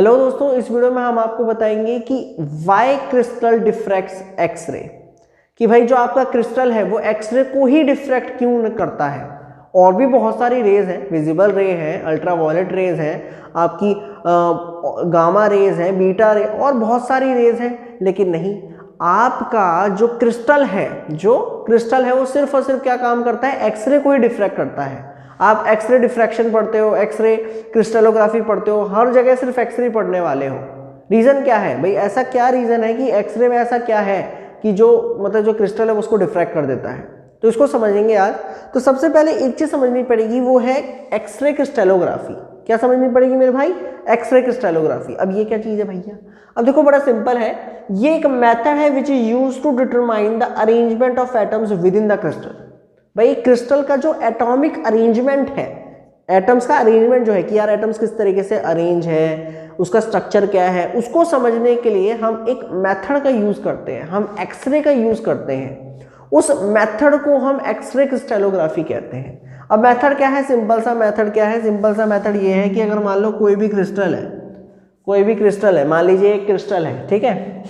Hello दोस्तों, इस video में हम आपको बताएंगे कि वाई क्रिस्टल डिफ्रैक्ट्स एक्सरे, कि भाई जो आपका क्रिस्टल है वो एक्सरे को ही डिफ्रैक्ट क्यों करता है। और भी बहुत सारी रेज हैं, विजिबल रे है, अल्ट्रावायलेट रेज है, आपकी गामा रेज है, बीटा रे और बहुत सारी रेज हैं, लेकिन नहीं, आपका जो क्रिस्टल है वो सिर्फ और सिर्फ क्या काम करता है, एक्सरे को ही डिफ्रैक्ट करता है। आप एक्सरे डिफ्रैक्शन पढ़ते हो, एक्सरे क्रिस्टलोग्राफी पढ़ते हो, हर जगह सिर्फ एक्सरे पढ़ने वाले हो। रीजन क्या है भाई, ऐसा क्या रीजन है कि एक्सरे में ऐसा क्या है कि जो मतलब जो क्रिस्टल है उसको डिफ्रैक्ट कर देता है, तो इसको समझेंगे आज। तो सबसे पहले एक चीज समझनी पड़ेगी, वो है एक्सरे क्रिस्टलोग्राफी। क्या समझनी पड़ेगी मेरे भाई, एक्सरे क्रिस्टलोग्राफी। अब ये क्या चीज है भैया, अब देखो बड़ा सिंपल है, ये एक मेथड है which is used to determine the arrangement of atoms within the crystal. भाई क्रिस्टल का जो एटॉमिक अरेंजमेंट है, एटम्स का अरेंजमेंट जो है कि यार एटम्स किस तरीके से अरेंज है, उसका स्ट्रक्चर क्या है, उसको समझने के लिए हम एक मेथड का यूज करते हैं, हम एक्सरे का यूज करते हैं। उस मेथड को हम एक्सरे क्रिस्टलोग्राफी कहते हैं। अब मेथड क्या है, सिंपल सा मेथड क्या है, सिंपल सा मेथड ये है कि अगर मान लो कोई भी क्रिस्टल है, मान लीजिए एक क्रिस्टल है, ठीक है,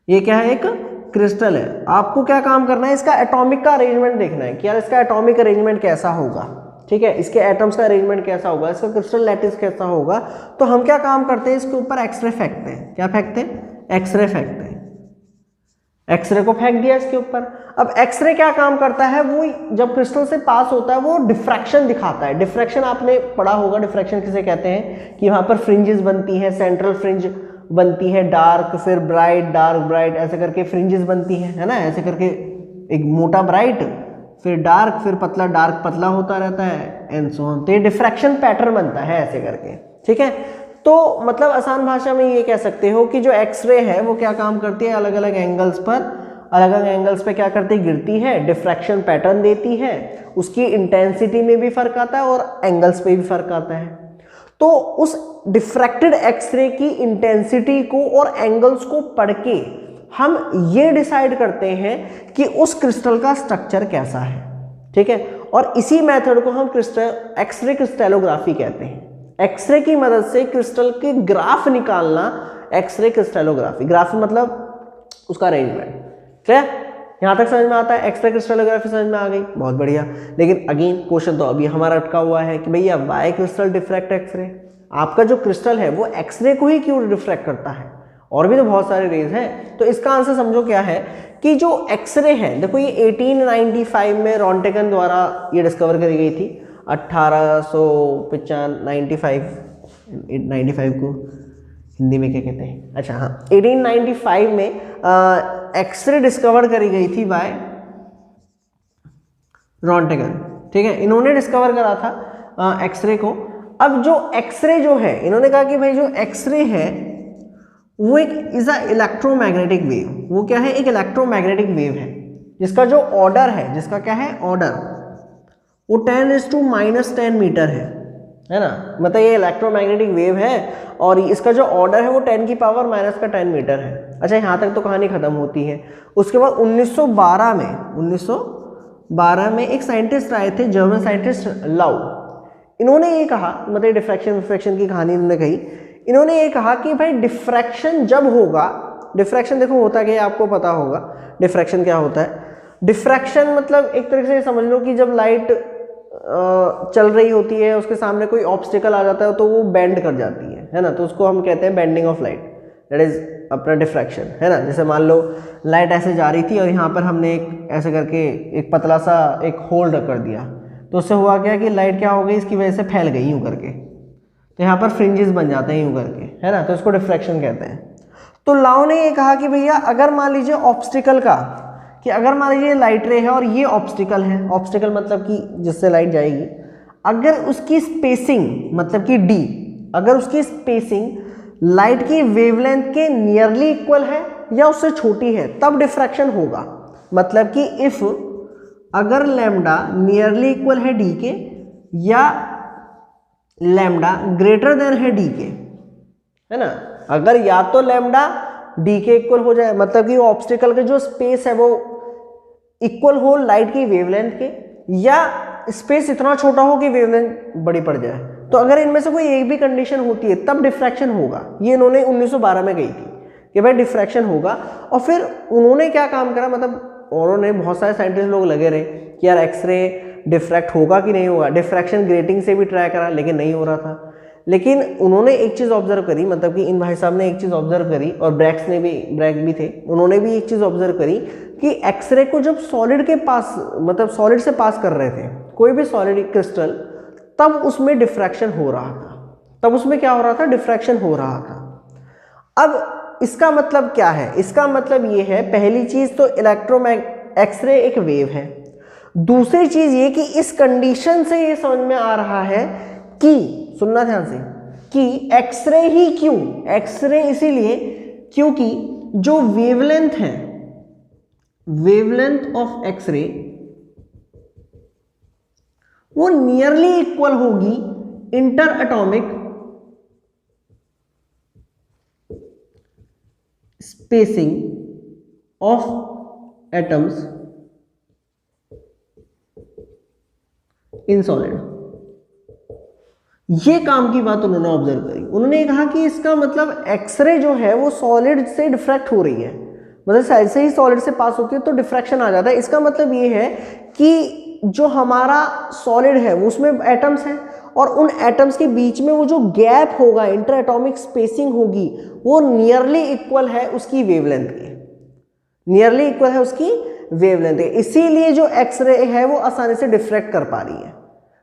ये क्या है, एक क्रिस्टल है। आपको क्या काम करना है, इसका एटॉमिक का अरेंजमेंट देखना है कि यार इसका एटॉमिक अरेंजमेंट कैसा होगा, ठीक है, इसके एटम्स का अरेंजमेंट कैसा होगा, इसका क्रिस्टल लैटिस कैसा होगा। तो हम क्या काम करते हैं, इसके ऊपर एक्सरे फेंकते हैं। क्या फेंकते हैं, एक्सरे फेंकते हैं। एक्सरे को फेंक दिया इसके ऊपर। अब एक्सरे क्या काम करता है, वो जब क्रिस्टल से पास होता है वो डिफ्रैक्शन दिखाता है। डिफ्रैक्शन आपने पढ़ा होगा, डिफ्रैक्शन किसे कहते हैं कि वहां पर फ्रिंजेस बनती है, सेंट्रल फ्रिंज बनती है, डार्क फिर ब्राइट, डार्क ब्राइट, ऐसे करके फ्रिंजेस बनती है ना, ऐसे करके एक मोटा ब्राइट, फिर डार्क, फिर पतला, डार्क पतला होता रहता है, एंड सो ऑन। तो ये डिफ्रैक्शन पैटर्न बनता है ऐसे करके, ठीक है। तो मतलब आसान भाषा में ये कह सकते हो कि जो एक्सरे है वो क्या काम करती है, अलग अलग एंगल्स पे क्या करती है, गिरती है, डिफ्रैक्शन पैटर्न देती है, उसकी इंटेंसिटी में भी फर्क आता है और एंगल्स पे भी फर्क आता है। तो उस डिफ्रैक्टेड एक्सरे की इंटेंसिटी को और एंगल्स को पढ़ के हम ये डिसाइड करते हैं कि उस क्रिस्टल का स्ट्रक्चर कैसा है, ठीक है। और इसी मेथड को हम एक्सरे क्रिस्टलोग्राफी कहते हैं। एक्सरे की मदद से क्रिस्टल के ग्राफ निकालना एक्सरे क्रिस्टलोग्राफी। ग्राफ मतलब उसका अरेंजमेंट। क्लियर, यहां तक समझ में आता है, एक्सरे क्रिस्टलोग्राफी समझ में आ गई, बहुत बढ़िया। लेकिन अगेन क्वेश्चन तो अभी हमारा अटका हुआ है कि भैया वाई क्रिस्टल डिफ्रैक्ट एक्सरे, आपका जो क्रिस्टल है वो एक्सरे को ही क्यों डिफ्रैक्ट करता है, और भी तो बहुत सारे रेज हैं। तो इसका आंसर समझो क्या है कि जो एक्सरे है, देखो ये 1895 में रॉन्टेगन द्वारा ये डिस्कवर करी गई थी। 1895 को हिंदी में क्या कहते हैं, अच्छा हाँ, 1895 में एक्सरे डिस्कवर करी गई थी बाय रॉन्टेगन, ठीक है, इन्होंने डिस्कवर करा था एक्सरे को। अब जो एक्सरे जो है, इन्होंने कहा कि भाई जो एक्सरे है वो एक इज अ इलेक्ट्रोमैग्नेटिक वेव। वो क्या है, एक इलेक्ट्रोमैग्नेटिक वेव है जिसका जो ऑर्डर है, जिसका क्या है ऑर्डर, वो 10⁻⁻10 मीटर है ना। मतलब ये इलेक्ट्रोमैग्नेटिक वेव है और इसका जो ऑर्डर है वो 10⁻⁻10 मीटर है। अच्छा, यहाँ तक तो कहानी खत्म होती है। उसके बाद 1912 में एक साइंटिस्ट आए थे, जर्मन साइंटिस्ट लाउ। इन्होंने ये कहा, मतलब डिफ्रैक्शन की कहानी इन्होंने कही। इन्होंने ये कहा कि भाई डिफ्रैक्शन जब होगा, डिफ्रैक्शन देखो होता क्या है, आपको पता होगा डिफ्रैक्शन क्या होता है। डिफ्रैक्शन मतलब एक तरीके से समझ लो कि जब लाइट चल रही होती है, उसके सामने कोई ऑब्स्टिकल आ जाता है तो वो बेंड कर जाती है ना, तो उसको हम कहते हैं bending of light, that is अपना डिफ्रैक्शन, है ना। जैसे मान लो लाइट ऐसे जा रही थी और यहाँ पर हमने एक ऐसे करके एक पतला सा एक होल्ड कर दिया, तो उससे हुआ क्या कि लाइट क्या हो गई, इसकी वजह से फैल गई यूं करके, तो यहाँ पर फ्रिंजेस बन जाते हैं यूं करके, है ना, तो इसको डिफ्रैक्शन कहते हैं। तो लाउ ने ये कहा कि भैया अगर मान लीजिए ऑब्स्टिकल का, कि अगर मान लीजिए लाइट रे है और ये ऑब्स्टिकल है, ऑब्स्टिकल मतलब कि जिससे लाइट जाएगी, अगर उसकी स्पेसिंग मतलब कि d, अगर उसकी स्पेसिंग लाइट की वेवलेंथ के नियरली इक्वल है या उससे छोटी है, तब डिफ्रैक्शन होगा। मतलब कि इफ अगर लैम्डा नियरली इक्वल है d के या लैम्डा ग्रेटर देन है d के, है ना, अगर या तो लैम्डा d के इक्वल हो जाए, मतलब कि ऑब्स्टिकल के जो स्पेस है वो इक्वल हो लाइट की वेवलेंथ के, या स्पेस इतना छोटा हो कि वेवलेंथ बड़ी पड़ जाए, तो अगर इनमें से कोई एक भी कंडीशन होती है तब डिफ्रैक्शन होगा। ये इन्होंने 1912 में गई थी कि भाई डिफ्रैक्शन होगा। और फिर उन्होंने क्या काम करा, मतलब उन्होंने बहुत सारे साइंटिस्ट लोग लगे रहे कि यार एक्सरे डिफ्रैक्ट होगा कि नहीं होगा, डिफ्रैक्शन ग्रेटिंग से भी ट्राई करा लेकिन नहीं हो रहा था। लेकिन उन्होंने एक चीज़ ऑब्जर्व करी, मतलब कि इन भाई साहब ने एक चीज़ ऑब्जर्व करी, और ब्रैग भी थे, उन्होंने भी एक चीज़ ऑब्जर्व करी कि एक्सरे को जब सॉलिड के पास, मतलब सॉलिड से पास कर रहे थे कोई भी सॉलिड क्रिस्टल, तब उसमें डिफ्रैक्शन हो रहा था। तब उसमें क्या हो रहा था, डिफ्रैक्शन हो रहा था। अब इसका मतलब क्या है, इसका मतलब ये है, पहली चीज़ तो एक्सरे एक वेव है। दूसरी चीज़ ये कि इस कंडीशन से ये समझ में आ रहा है कि, सुनना ध्यान से, कि एक्सरे ही क्यों, एक्सरे इसीलिए क्योंकि जो वेवलेंथ है, वेवलेंथ ऑफ एक्सरे वो नियरली इक्वल होगी inter atomic spacing of atoms in solid. ये काम की बात उन्होंने ऑब्जर्व करी। उन्होंने कहा कि इसका मतलब एक्सरे जो है वो सॉलिड से डिफ्रैक्ट हो रही है, मतलब साइड से ही सॉलिड से पास होती है तो डिफ्रैक्शन आ जाता है। इसका मतलब ये है कि जो हमारा सॉलिड है उसमें एटम्स हैं, और उन एटम्स के बीच में वो जो गैप होगा, इंटर एटॉमिक स्पेसिंग होगी, वो नियरली इक्वल है उसकी वेवलेंथ के, नियरली इक्वल है उसकी वेवलेंथ के। इसीलिए जो एक्सरे है वो आसानी से डिफ्रैक्ट कर पा रही है।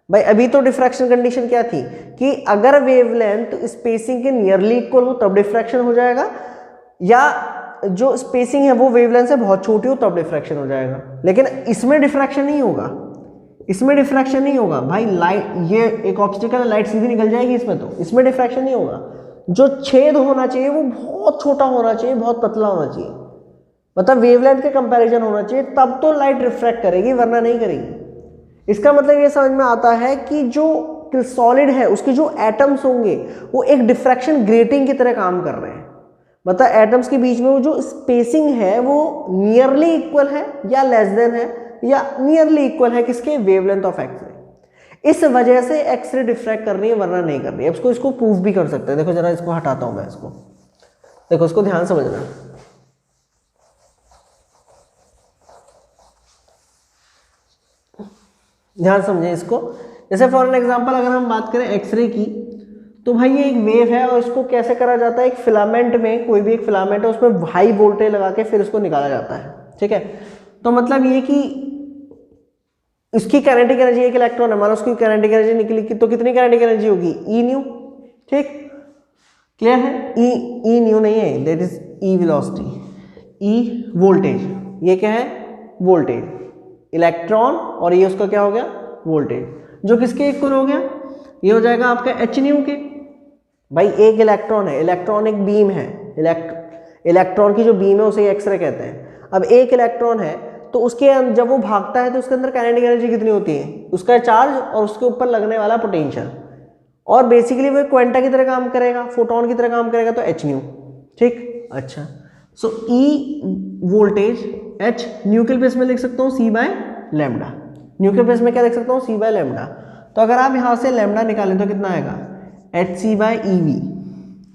भाई अभी तो डिफ्रैक्शन कंडीशन क्या थी कि अगर वेवलेंथ स्पेसिंग के नियरली इक्वल हो तब डिफ्रैक्शन हो जाएगा, या जो स्पेसिंग है वो वेवलेंथ से बहुत छोटी हो तब डिफ्रैक्शन हो जाएगा। लेकिन इसमें डिफ्रैक्शन नहीं होगा, इसमें डिफ्रैक्शन नहीं होगा भाई। लाइट, ये एक ऑब्स्टिकल है, लाइट सीधी निकल जाएगी इसमें, तो इसमें डिफ्रैक्शन नहीं होगा। जो छेद होना चाहिए वो बहुत छोटा होना चाहिए, बहुत पतला होना चाहिए, मतलब वेवलेंथ के कंपैरिजन होना चाहिए, तब तो लाइट रिफ्रैक्ट करेगी, वरना नहीं करेगी। इसका मतलब ये समझ में आता है कि जो सॉलिड है उसके जो एटम्स होंगे वो एक डिफ्रैक्शन ग्रेटिंग की तरह काम कर रहे हैं, मतलब एटम्स के बीच में वो जो स्पेसिंग है वो नियरली इक्वल है या लेस देन है या नियरली इक्वल है किसके, वेवलेंथ ऑफ एक्सरे। इस वजह से एक्सरे डिफ्रैक्ट कर रही है, वरना नहीं कर रही है। अब इसको प्रूफ भी कर सकते हैं। देखो जरा इसको हटाता हूं मैं, इसको देखो, इसको ध्यान समझना। ध्यान समझे इसको। जैसे फॉर एन एग्जांपल अगर हम बात करें एक्सरे की, तो भाई ये एक वेव है और इसको कैसे करा जाता है, एक फिलामेंट में, कोई भी एक फिलामेंट है उसमें हाई वोल्टेज लगा के फिर इसको निकाला जाता है, ठीक है। तो मतलब ये कि इसकी काइनेटिक एनर्जी, एक इलेक्ट्रॉन है, मान लो उसकी काइनेटिक एनर्जी निकली तो कितनी काइनेटिक एनर्जी होगी, ई न्यू, ठीक, क्लियर है। ई न्यू नहीं है, that is E velocity, E voltage, ये क्या है, वोल्टेज, इलेक्ट्रॉन, और ये उसका क्या हो गया, वोल्टेज, जो किसके इक्वल हो गया, ये हो जाएगा आपका एच न्यू के। भाई एक इलेक्ट्रॉन है, इलेक्ट्रॉन एक बीम है, इलेक्ट्रॉन की जो बीम है उसे एक्सरे कहते हैं। अब एक इलेक्ट्रॉन है तो उसके जब वो भागता है तो उसके अंदर काइनेटिक एनर्जी कितनी होती है, उसका चार्ज और उसके ऊपर लगने वाला पोटेंशियल, और बेसिकली वो क्वांटा की तरह काम करेगा, फोटोन की तरह काम करेगा, तो एच न्यू, ठीक। अच्छा, सो ई वोल्टेज एच न्यू के बेस में लिख सकता हूँ सी बाय लैम्डा, न्यू के बेस में क्या लिख सकता हूँ, सी बाय लैम्डा। तो अगर आप यहाँ से लैम्डा निकालें तो कितना आएगा, H C by E V,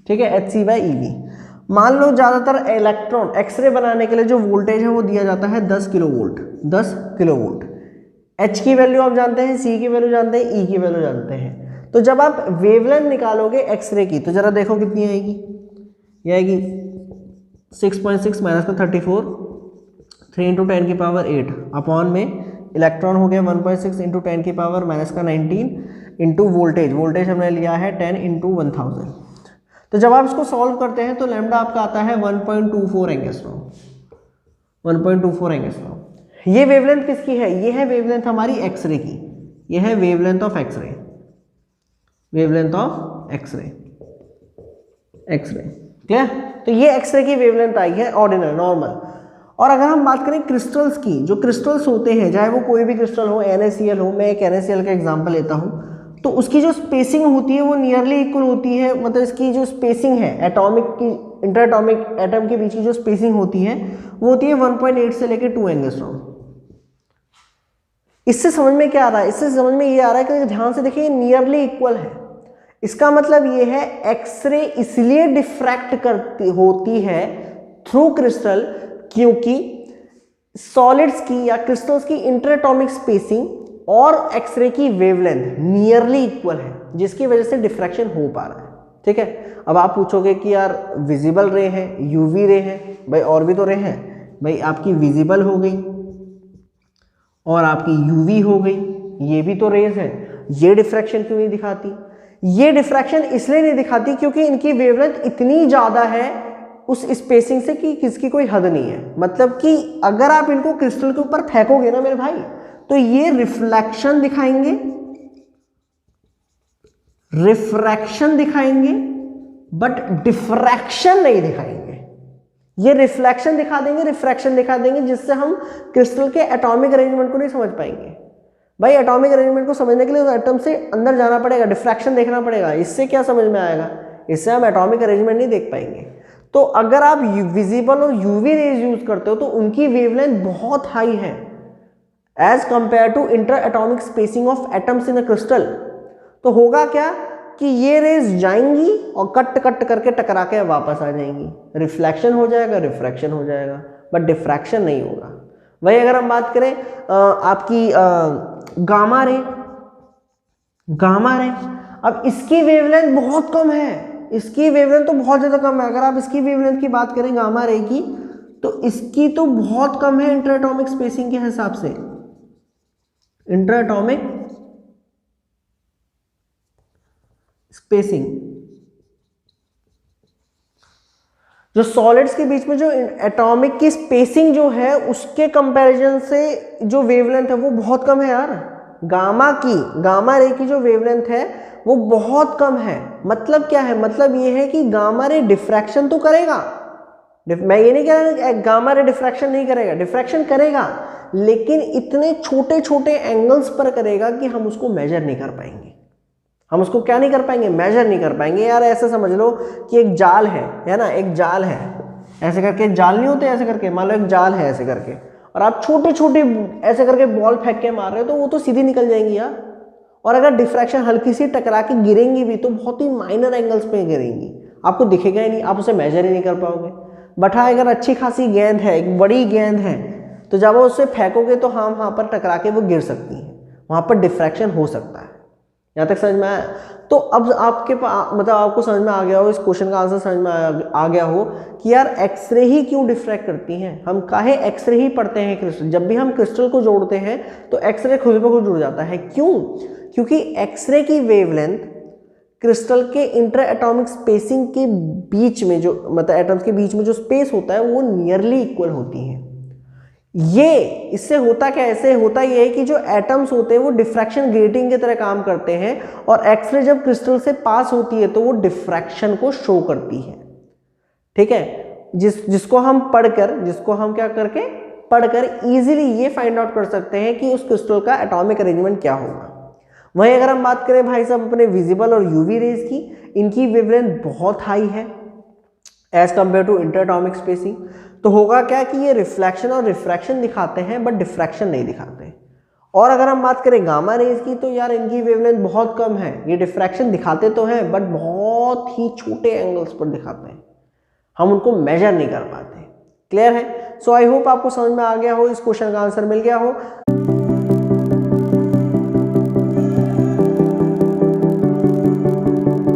ठीक है, H C by E V. मान लो ज़्यादातर इलेक्ट्रॉन एक्सरे बनाने के लिए जो वोल्टेज है वो दिया जाता है 10 kilo volt, 10 kilo volt. H की वैल्यू आप जानते हैं, सी की वैल्यू जानते हैं, ई की वैल्यू जानते हैं। तो जब आप वेवलेंथ निकालोगे एक्सरे की तो जरा देखो कितनी आएगी, ये आएगी 6.6 माइनस का 34, 3 इंटू 10 की पावर 8 अपॉन में इलेक्ट्रॉन हो गया 1.6 इंटू 10 की पावर माइनस का 19 इंटू वोल्टेज, वोल्टेज हमने लिया है 10 इंटू 1000। तो जब आप इसको सॉल्व करते हैं तो लैम्डा आपका आता है 1.24 एंगस्ट्रॉम, 1.24 एंगस्ट्रॉम। ये वेवलेंथ किसकी है, ये है वेवलेंथ हमारी एक्सरे की, ये है wavelength of x ray, wavelength of x ray, x ray, clear. तो ये एक्सरे की वेवलेंथ आई है ऑर्डिनरी, नॉर्मल। और अगर हम बात करें क्रिस्टल्स की, जो क्रिस्टल्स होते हैं चाहे वो कोई भी क्रिस्टल हो, NaCl हो, मैं एक NaCl का एग्जांपल लेता हूँ, तो उसकी जो स्पेसिंग होती है वो नियरली इक्वल होती है, मतलब इसकी जो स्पेसिंग है एटॉमिक की, इंटर एटॉमिक एटम के बीच की जो स्पेसिंग होती है वो होती है 1.8 से लेकर 2 एंगस्ट्रॉम। इससे समझ में क्या आ रहा है, इससे समझ में ये आ रहा है कि ध्यान से देखिए नियरली इक्वल है, इसका मतलब ये है एक्सरे इसलिए डिफ्रैक्ट होती है थ्रू क्रिस्टल क्योंकि सॉलिड्स की या क्रिस्टल्स की इंटरएटॉमिक स्पेसिंग और एक्सरे की वेवलेंथ नियरली इक्वल है, जिसकी वजह से डिफ्रैक्शन हो पा रहा है। ठीक है, अब आप पूछोगे कि यार विजिबल रे है, यूवी रे है, भाई और भी तो रे हैं। भाई आपकी विजिबल हो गई और आपकी यूवी हो गई, ये भी तो रेज है, ये डिफ्रैक्शन क्यों नहीं दिखाती? ये डिफ्रैक्शन इसलिए नहीं दिखाती क्योंकि इनकी वेवलेंथ इतनी ज़्यादा है उस स्पेसिंग से कि किसकी कोई हद नहीं है। मतलब कि अगर आप इनको क्रिस्टल के ऊपर फेंकोगे ना मेरे भाई, तो ये रिफ्लेक्शन दिखाएंगे, रिफ्रैक्शन दिखाएंगे, बट डिफ्रैक्शन नहीं दिखाएंगे। ये रिफ्लेक्शन दिखा देंगे, रिफ्रैक्शन दिखा देंगे, जिससे हम क्रिस्टल के एटॉमिक अरेंजमेंट को नहीं समझ पाएंगे। भाई एटॉमिक अरेंजमेंट को समझने के लिए तो एटम से अंदर जाना पड़ेगा, डिफ्रैक्शन देखना पड़ेगा। इससे क्या समझ में आएगा? इससे हम एटॉमिक अरेंजमेंट नहीं देख पाएंगे। तो अगर आप विजिबल और यूवी रेज यूज करते हो तो उनकी वेवलेंथ बहुत हाई है as compare to inter atomic spacing of atoms in a crystal. तो होगा क्या कि ये रेज जाएंगी और कट कट करके टकरा के वापस आ जाएंगी, रिफ्लेक्शन हो जाएगा, रिफ्रैक्शन हो जाएगा, बट डिफ्रैक्शन नहीं होगा। वही अगर हम बात करें आपकी गामा रे, अब इसकी वेवलेंथ बहुत कम है, इसकी वेवलेंथ तो बहुत ज़्यादा कम है। अगर आप इसकी वेवलेंथ की बात करें गामा रे की, तो इसकी तो बहुत कम है इंटर एटॉमिक स्पेसिंग के हिसाब से। इंटर एटॉमिक स्पेसिंग जो सॉलिड्स के बीच में जो एटॉमिक की स्पेसिंग जो है उसके कंपैरिजन से जो वेवलेंथ है वो बहुत कम है यार। गामा रे की जो वेवलेंथ है वो बहुत कम है। मतलब क्या है? मतलब ये है कि गामा रे डिफ्रैक्शन तो करेगा, मैं ये नहीं कह रहा गामा रे डिफ्रैक्शन नहीं करेगा, डिफ्रैक्शन करेगा, लेकिन इतने छोटे छोटे एंगल्स पर करेगा कि हम उसको मेजर नहीं कर पाएंगे। हम उसको क्या नहीं कर पाएंगे? मेजर नहीं कर पाएंगे। यार ऐसे समझ लो कि एक जाल है ना, एक जाल है, ऐसे करके जाल नहीं होते, ऐसे करके मान लो एक जाल है ऐसे करके, और आप छोटे छोटे ऐसे करके बॉल फेंक के मार रहे हो तो वो तो सीधी निकल जाएंगी यार। और अगर डिफ्रैक्शन हल्की सी टकरा के गिरेंगी भी तो बहुत ही माइनर एंगल्स पे गिरेंगी, आपको दिखेगा ही नहीं, आप उसे मेजर ही नहीं कर पाओगे। बट हाँ, अगर अच्छी खासी गेंद है, एक बड़ी गेंद है, तो जब वो उससे फेंकोगे तो हाँ वहाँ पर टकरा के वो गिर सकती है, वहाँ पर डिफ्रैक्शन हो सकता है। यहाँ तक समझ में आया? तो अब आपके मतलब आपको समझ में आ गया हो, इस क्वेश्चन का आंसर समझ में आ गया हो कि यार एक्सरे ही क्यों डिफ्रैक्ट करती हैं, हम काहे एक्सरे ही पढ़ते हैं क्रिस्टल। जब भी हम क्रिस्टल को जोड़ते हैं तो एक्सरे खुद ब खुद जुड़ जाता है। क्यों? क्योंकि एक्सरे की वेवलेंथ क्रिस्टल के इंटर एटॉमिक स्पेसिंग के बीच में जो मतलब एटम्स के बीच में जो स्पेस होता है वो नियरली इक्वल होती है। ये इससे होता क्या? ऐसे होता ये है कि जो एटम्स होते हैं वो डिफ्रैक्शन ग्रेटिंग की तरह काम करते हैं, और एक्सरे जब क्रिस्टल से पास होती है तो वो डिफ्रैक्शन को शो करती है। ठीक है, जिसको हम क्या करके पढ़कर इजीली ये फाइंड आउट कर सकते हैं कि उस क्रिस्टल का एटॉमिक अरेंजमेंट क्या होगा। वहीं अगर हम बात करें भाई साहब अपने विजिबल और यूवी रेज की, इनकी वेवलेंथ बहुत हाई है as compare to inter atomic spacing. तो होगा क्या कि ये रिफ्लेक्शन और रिफ्रैक्शन दिखाते हैं बट डिफ्रैक्शन नहीं दिखाते। और अगर हम बात करें गामा रेज की, तो यार इनकी वेवलेंथ बहुत कम है, ये डिफ्रैक्शन दिखाते तो हैं बट बहुत ही छोटे एंगल्स पर दिखाते हैं, हम उनको मेजर नहीं कर पाते। क्लियर है? सो आई होप आपको समझ में आ गया हो, इस क्वेश्चन का आंसर मिल गया हो।